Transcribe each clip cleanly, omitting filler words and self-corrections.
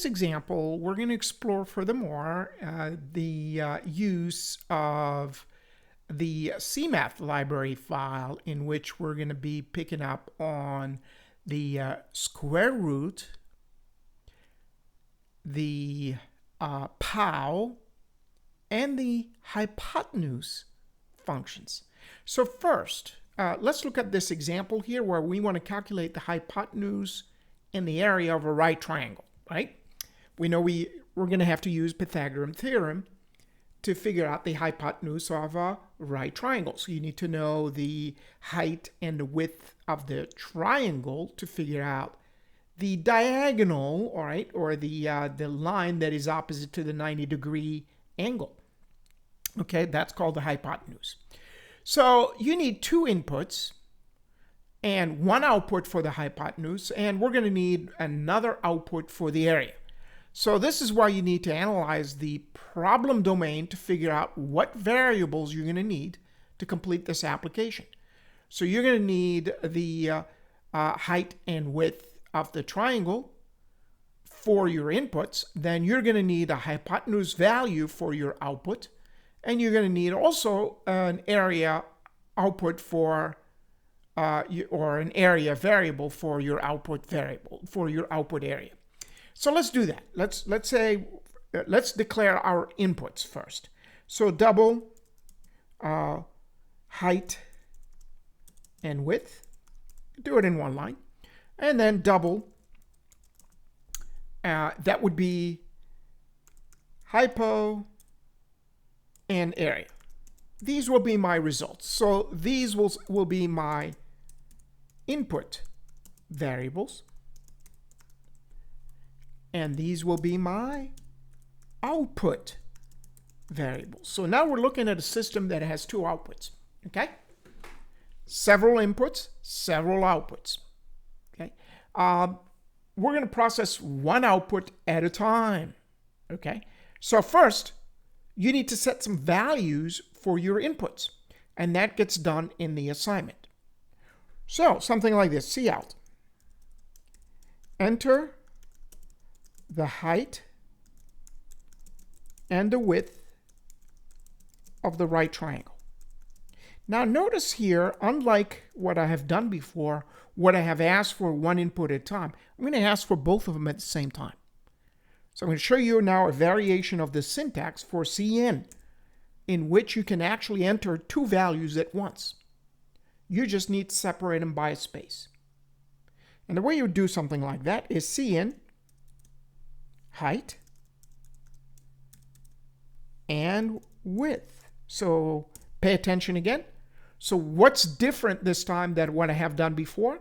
this example, we're going to explore furthermore the use of the CMath library file, in which we're going to be picking up on the square root, the POW, and the hypotenuse functions. So first, let's look at this example here where we want to calculate the hypotenuse and the area of a right triangle, right? We know we're going to have to use Pythagorean theorem to figure out the hypotenuse of a right triangle. So you need to know the height and the width of the triangle to figure out the diagonal, all right, or the line that is opposite to the 90-degree angle. Okay, that's called the hypotenuse. So you need two inputs and one output for the hypotenuse, and we're going to need another output for the area. So this is why you need to analyze the problem domain to figure out what variables you're going to need to complete this application. So you're going to need the height and width of the triangle for your inputs. Then you're going to need a hypotenuse value for your output, and you're going to need also an area output for or an area variable for your output variable, for your output area. So let's do that. Let's declare our inputs first. So double height and width. Do it in one line. And then double, that would be hypo and area. These will be my results. So these will be my input variables, and these will be my output variables. So now we're looking at a system that has two outputs, okay? Several inputs, several outputs, okay? We're going to process one output at a time, okay? So first, you need to set some values for your inputs, and that gets done in the assignment. So something like this, cout. Enter the height and the width of the right triangle. Now notice here, unlike what I have done before, what I have asked for one input at a time, I'm going to ask for both of them at the same time. So I'm going to show you now a variation of the syntax for CN, in which you can actually enter two values at once. You just need to separate them by a space. And the way you do something like that is CN height and width. So pay attention again. So what's different this time than what I have done before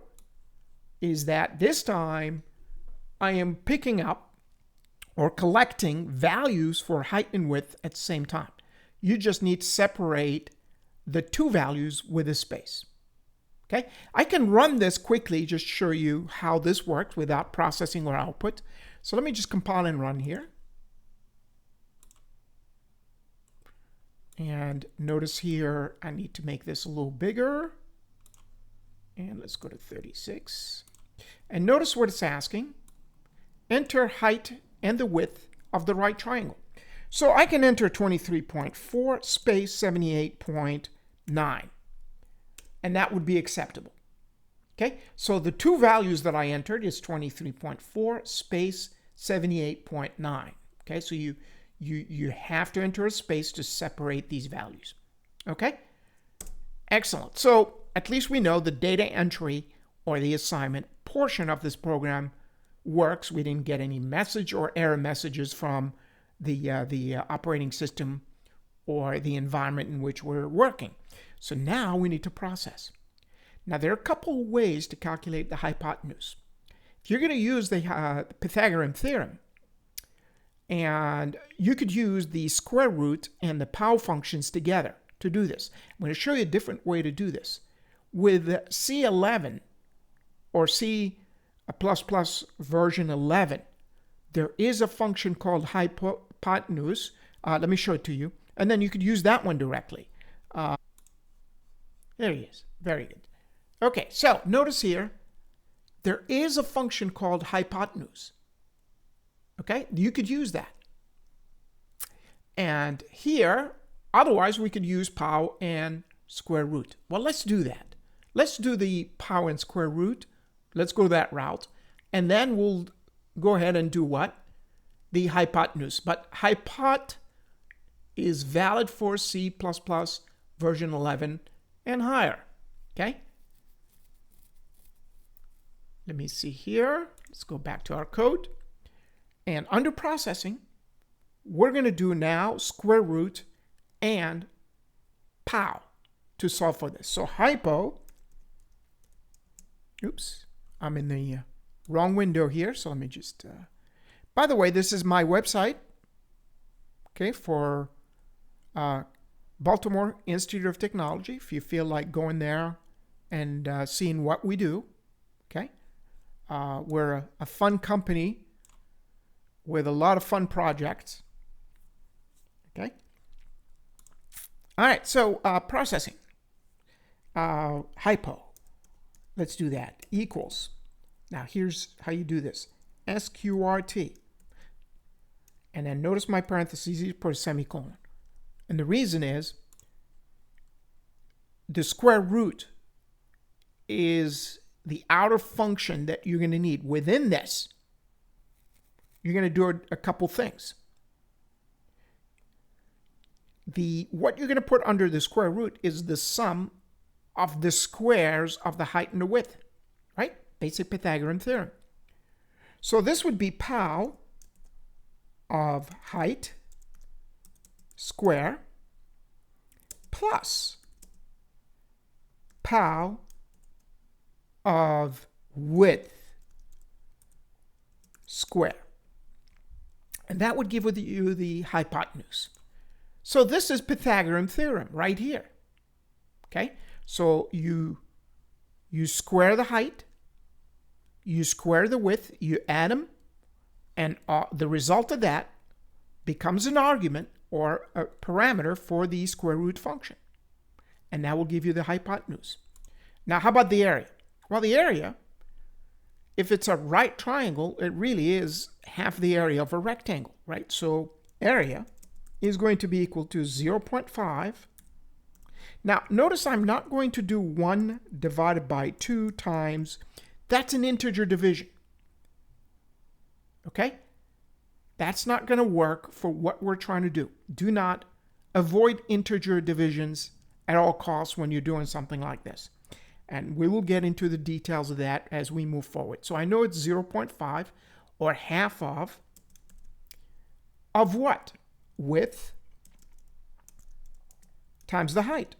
is that this time I am picking up or collecting values for height and width at the same time. You just need to separate the two values with a space. Okay, I can run this quickly, just show you how this works without processing or output. So let me just compile and run here. And notice here, I need to make this a little bigger. And let's go to 36. And notice what it's asking. Enter height and the width of the right triangle. So I can enter 23.4 space 78.9. And that would be acceptable. Okay, so the two values that I entered is 23.4 space 78.9. Okay, so you have to enter a space to separate these values. Okay, excellent. So at least we know the data entry or the assignment portion of this program works. We didn't get any message or error messages from the operating system or the environment in which we're working. So now we need to process. Now there are a couple of ways to calculate the hypotenuse. If you're going to use the Pythagorean theorem, and you could use the square root and the POW functions together to do this. I'm going to show you a different way to do this. With C11 or C++ version 11, there is a function called hypotenuse. Let me show it to you. And then you could use that one directly. There he is. Very good. Okay, so notice here, there is a function called hypotenuse. Okay, you could use that. And here, otherwise we could use pow and square root. Well, let's do that. Let's do the pow and square root. Let's go that route. And then we'll go ahead and do what? The hypotenuse. But hypot is valid for C++ version 11 and higher. Okay? Let me see here. Let's go back to our code. And under processing, we're going to do now square root and pow to solve for this. So hypo, oops, I'm in the wrong window here. So let me just, by the way, this is my website, okay, for Baltimore Institute of Technology. If you feel like going there and seeing what we do, okay. We're a fun company with a lot of fun projects. Okay. All right. So processing. Hypo. Let's do that. Equals. Now here's how you do this. SQRT. And then notice my parentheses, you put a semicolon. And the reason is the square root is the outer function that you're going to need. Within this, you're going to do a couple things. What you're going to put under the square root is the sum of the squares of the height and the width, right? Basic Pythagorean theorem. So this would be pow of height square plus pow of width square. And that would give you the hypotenuse. So this is Pythagorean theorem right here. Okay? So you square the height, you square the width, you add them, and the result of that becomes an argument or a parameter for the square root function. And that will give you the hypotenuse. Now, how about the area? Well, the area, if it's a right triangle, it really is half the area of a rectangle, right? So area is going to be equal to 0.5. Now, notice I'm not going to do 1 divided by 2 times. That's an integer division. Okay? That's not going to work for what we're trying to do. Do not avoid integer divisions at all costs when you're doing something like this. And we will get into the details of that as we move forward. So I know it's 0.5 or half of what? Width times the height.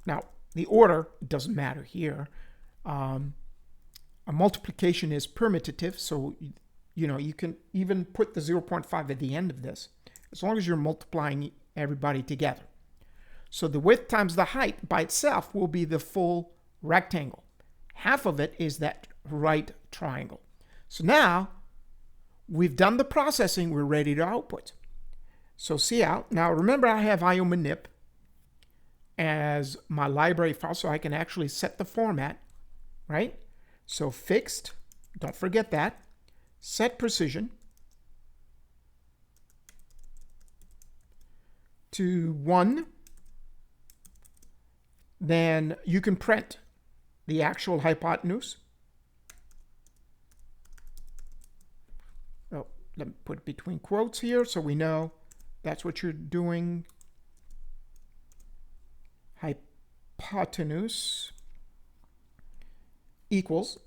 Now, the order doesn't matter here. A multiplication is permutative, so you can even put the 0.5 at the end of this, as long as you're multiplying everybody together. So the width times the height by itself will be the full rectangle. Half of it is that right triangle. So now we've done the processing, we're ready to output. So see out. Now remember I have iomanip as my library file, so I can actually set the format, right? So fixed, don't forget that. Set precision to 1. Then you can print the actual hypotenuse. Oh, let me put it between quotes here so we know that's what you're doing. Hypotenuse equals,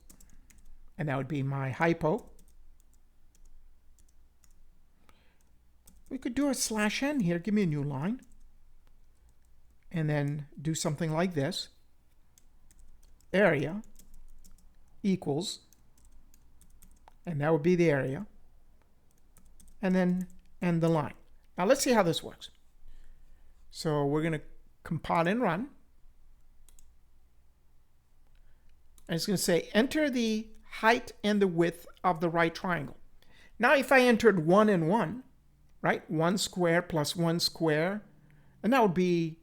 and that would be my hypo. We could do a /n here. Give me a new line. And then do something like this. Area equals, and that would be the area, and then end the line. Now let's see how this works. So we're going to compile and run. And it's going to say enter the height and the width of the right triangle. Now if I entered 1 and 1, right? 1 square plus 1 square, and that would be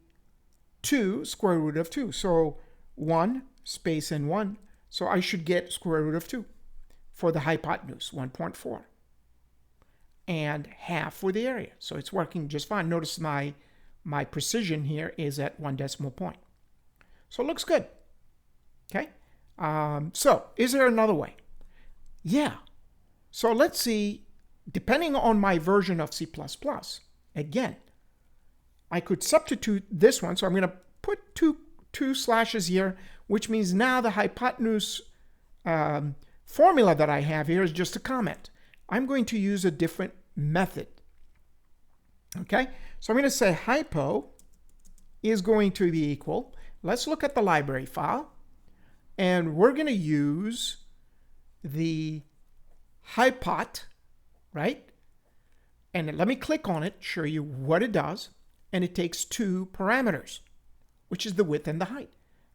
2 square root of 2. So 1 space and 1. So I should get square root of 2 for the hypotenuse, 1.4. and half for the area. So it's working just fine. Notice my precision here is at 1 decimal point. So it looks good. Okay. So is there another way? Yeah. So let's see, depending on my version of C++, again, I could substitute this one. So I'm going to put two slashes here, which means now the hypotenuse formula that I have here is just a comment. I'm going to use a different method. Okay, so I'm going to say hypo is going to be equal. Let's look at the library file, and we're going to use the hypot, right? And let me click on it, show you what it does. And it takes two parameters, which is the width and the height.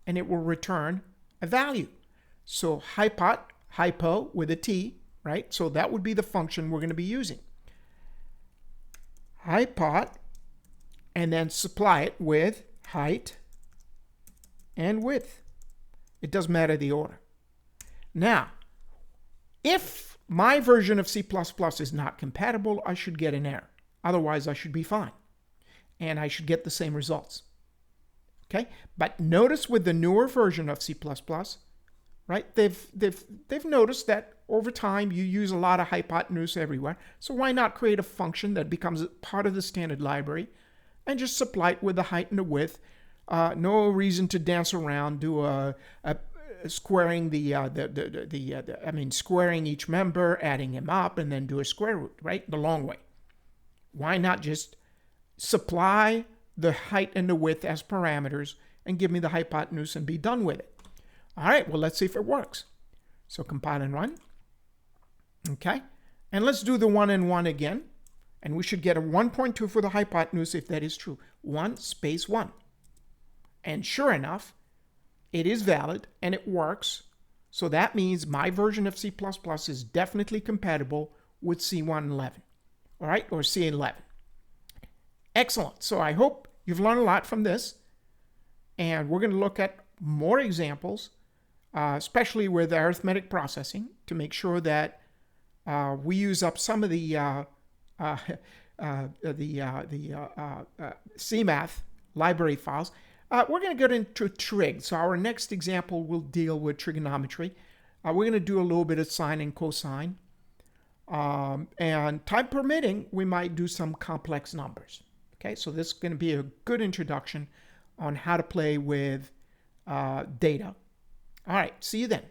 And it will return a value. So hypo with a T, right? So that would be the function we're going to be using. Hypot, and then supply it with height and width. It doesn't matter the order. Now, if my version of C++ is not compatible, I should get an error. Otherwise, I should be fine. And I should get the same results. Okay? But notice with the newer version of C++, right? They've noticed that over time you use a lot of hypotenuse everywhere. So why not create a function that becomes part of the standard library and just supply it with the height and the width? No reason to dance around, do squaring squaring each member, adding him up, and then do a square root, right? The long way. Why not just supply the height and the width as parameters and give me the hypotenuse and be done with it? All right, well, let's see if it works. So compile and run. Okay, and let's do the 1 and 1 again. And we should get a 1.2 for the hypotenuse if that is true. 1 space 1. And sure enough, it is valid and it works. So that means my version of C++ is definitely compatible with C111. All right, or C11. Excellent. So I hope you've learned a lot from this. And we're going to look at more examples, especially with arithmetic processing, to make sure that we use up some of the CMath library files. We're going to get into trig. So our next example will deal with trigonometry. We're going to do a little bit of sine and cosine. And time permitting, we might do some complex numbers. Okay, so this is going to be a good introduction on how to play with data. All right, see you then.